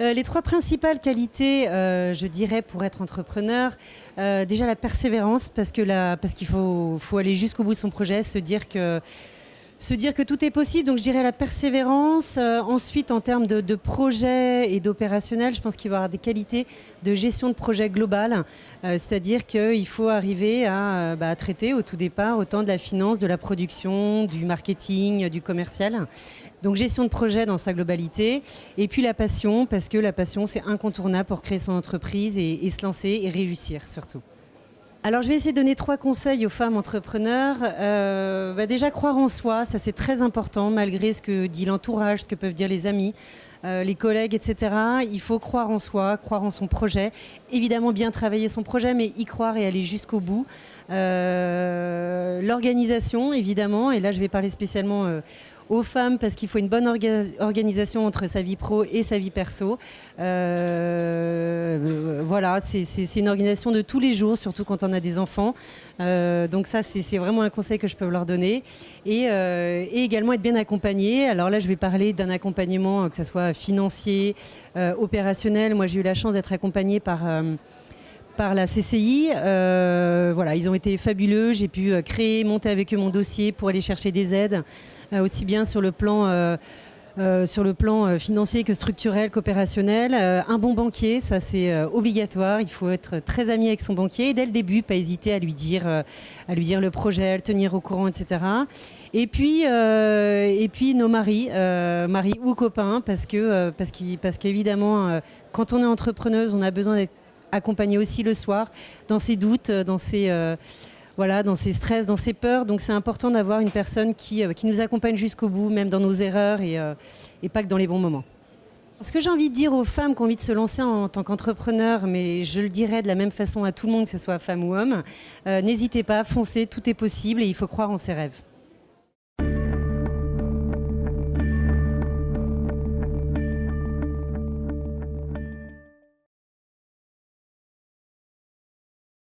Les trois principales qualités, je dirais, pour être entrepreneur, déjà la persévérance, parce qu'il faut aller jusqu'au bout de son projet, se dire que tout est possible. Donc je dirais la persévérance. Ensuite, en termes de projet et d'opérationnel, je pense qu'il va y avoir des qualités de gestion de projet global. C'est-à-dire qu'il faut arriver à traiter au tout départ autant de la finance, de la production, du marketing, du commercial. Donc gestion de projet dans sa globalité. Et puis la passion, parce que la passion, c'est incontournable pour créer son entreprise et se lancer et réussir surtout. Alors, je vais essayer de donner 3 conseils aux femmes entrepreneurs. Déjà, croire en soi, ça c'est très important, malgré ce que dit l'entourage, ce que peuvent dire les amis, les collègues, etc. Il faut croire en soi, croire en son projet. Évidemment, bien travailler son projet, mais y croire et aller jusqu'au bout. L'organisation, évidemment, et là, je vais parler spécialement aux femmes parce qu'il faut une bonne organisation entre sa vie pro et sa vie perso. Voilà, c'est une organisation de tous les jours, surtout quand on a des enfants. Donc ça, c'est vraiment un conseil que je peux leur donner. Et également être bien accompagné. Alors là, je vais parler d'un accompagnement, que ce soit financier, opérationnel. Moi, j'ai eu la chance d'être accompagnée par la CCI. Voilà, ils ont été fabuleux. J'ai pu monter avec eux mon dossier pour aller chercher des aides, aussi bien sur le plan financier que structurel, qu'opérationnel. Un bon banquier, ça c'est obligatoire. Il faut être très ami avec son banquier et dès le début, pas hésiter à lui dire le projet, à le tenir au courant, etc. Et puis nos maris ou copains, parce qu'évidemment, quand on est entrepreneuse, on a besoin d'être accompagné aussi le soir dans ses doutes, dans ses stress, dans ses peurs. Donc c'est important d'avoir une personne qui nous accompagne jusqu'au bout, même dans nos erreurs et pas que dans les bons moments. Ce que j'ai envie de dire aux femmes qui ont envie de se lancer en tant qu'entrepreneur, mais je le dirais de la même façon à tout le monde, que ce soit femme ou homme, n'hésitez pas, foncez, tout est possible et il faut croire en ses rêves.